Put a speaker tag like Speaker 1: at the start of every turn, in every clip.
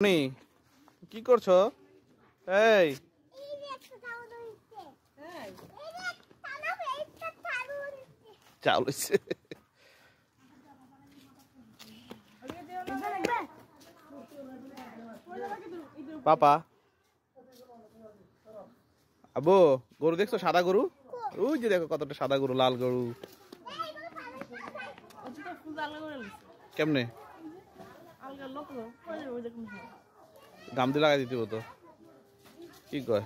Speaker 1: কি করছো? এই চাউল পাপা আবু গরু দেখছো? সাদা গরু, ওই যে দেখো কতটা সাদা গরু, লাল গরু। কেমনে গামদি লাগাই দিতে হতো? কি কয়?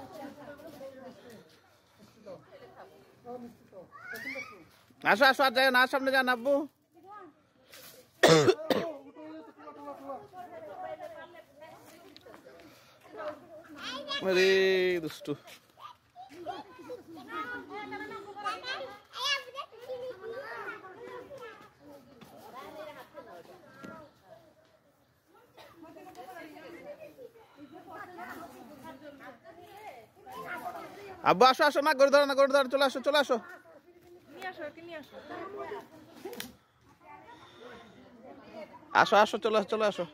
Speaker 1: আসো আসো, আর যায় না, সামনে যান আব্বু। আরে দুষ্টু। আব্বু আসো আসো, না গরু ধরো না, গরু ধরো, চলে আসো চলে আসো। আসো আসো, চলে আসো চলে আসো,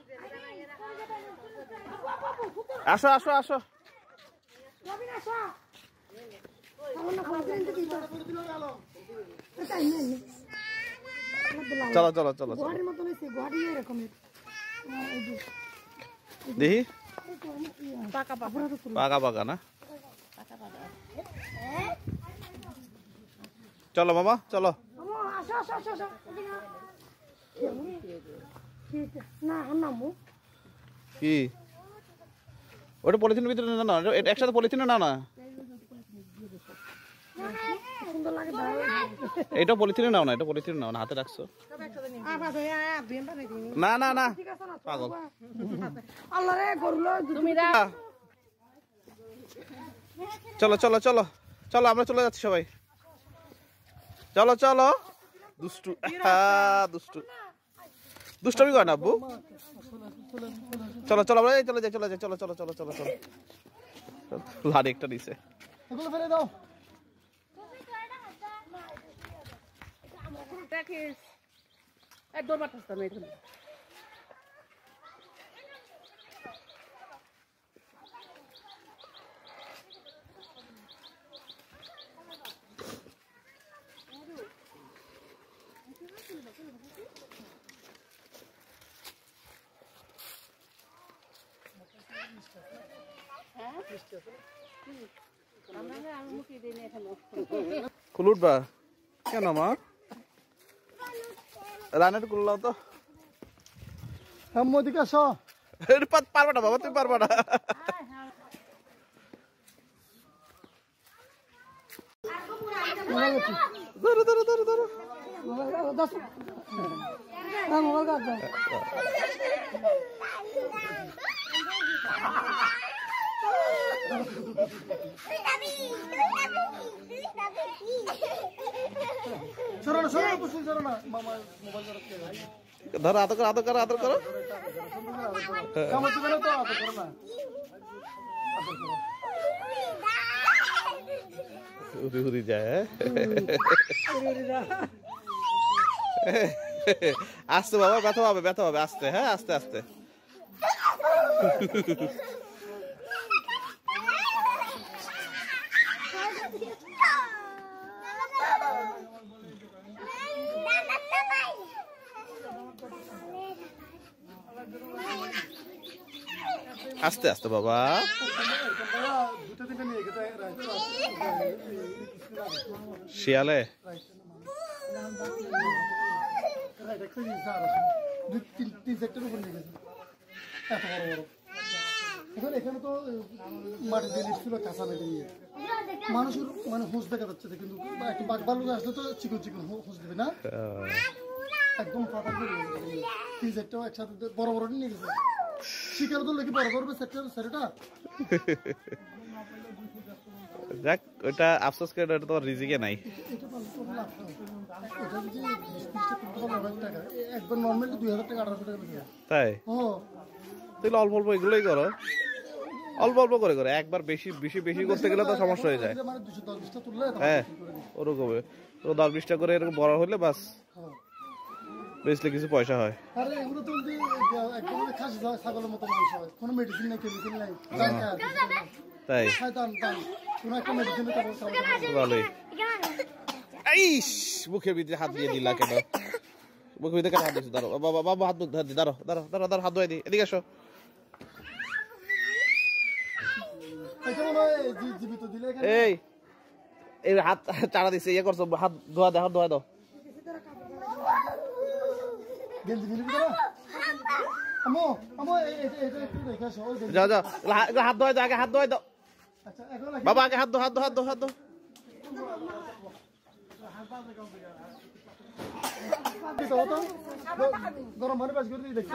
Speaker 1: আসো আসো আসো। চলো চলো চলো দেখি, পাকা পাকা না? চলো মামা চলো। কি ওটা পলিথিনের ভিতরে না? একসাথে পলিথিনে না না, এটা পলিথিনে নাও না, এটা পলিথিনে নাও না, হাতে রাখছো। না না না পাগল। চলো চলো চলো চলো, আমরা চলে যাচ্ছি সবাই, চলো চলো। দুষ্টু দুষ্টু, দুষ্টমি কর না আব্বু। চলো চলো, আমরা চলে যাই চলে যাই, চলো চলো চলো চলো চলো। লাড়ি একটা দিছে, খুলুটবা কেন মা? রানের খুললাও তো। পারবা না বাবা, তুমি পারবা না। ধরো ধরো ধরো ধরো, ধরো আদর করো আদর করো আদর করো। উড়ি উড়ি যায়, আস্তে বাবা, ব্যথা পাবে ব্যথা পাবে, আস্তে, হ্যাঁ আস্তে আস্তে। আস্তে আস্তে বাবা। শিয়ালে
Speaker 2: এখানে তো মাটি দিয়ে ছিল, কাঁচা মেটে নিয়ে মানুষের মানে হোঁস দেখা যাচ্ছে, কিন্তু একটু বাঘ ভাল্লুক আসলে তো চিকন চিকন হোঁস দেবে না, একদম ফাটা করে তিন চারটাও একসাথে বড় বড় নিয়ে গেছে। শিকার ধরলে কি বড় করবে সেটা?
Speaker 1: যাক, ওটা আফসোস করে, ওটা তোমার রিজিকে নাই।
Speaker 2: একবার নর্মালি 2000 টাকা 1800 টাকা
Speaker 1: তাই? তাহলে অল্প অল্প এগুলোই করো, অল্প অল্প করে করে, একবার বেশি বেশি বেশি করতে গেলে তো সমস্যা হয়ে যায়। হ্যাঁ ওরকম 10-20টা করে এরকম বড় হলে বাস বেচলে কিছু পয়সা হয়।
Speaker 2: আরে এগুলো তো একদম খাসি ছাগলের মতো মাংস হয়, কোনো মেডিসিন নেই, কেমিক্যাল নাই,
Speaker 1: তাই
Speaker 2: দাম কোনো একটা মেডিসিন
Speaker 1: ভালোই। আইস মুখের ভিতরে হাত দিয়ে দিলা কেন? মুখের ভিতরে কেন হাত দিয়েছো? দাঁড়ো বাবা, বাবা হাত ধরে দাঁড়ো দাঁড়ো দাঁড়ো দাঁড়ো, হাত ধোয়া দিই, এদিকে আসো।
Speaker 2: জীবিত দিলে
Speaker 1: এই এই হাত চাড়া দিছে, ইয়ে করছো, হাত ধোয়া দাও, হাত ধোয়া দাও।
Speaker 2: গেঞ্জি মিলি দিলা আমো আমো এটা একটু দেখে আসো।
Speaker 1: যাও যাও, হাত ধোয়া দাও, আগে হাত ধোয়া দাও।
Speaker 2: আচ্ছা এখন
Speaker 1: বাবা আগে হাত ধো, হাত ধো, হাত ধো, হাত ধো।
Speaker 2: গরম পানি পাস করে দেখো।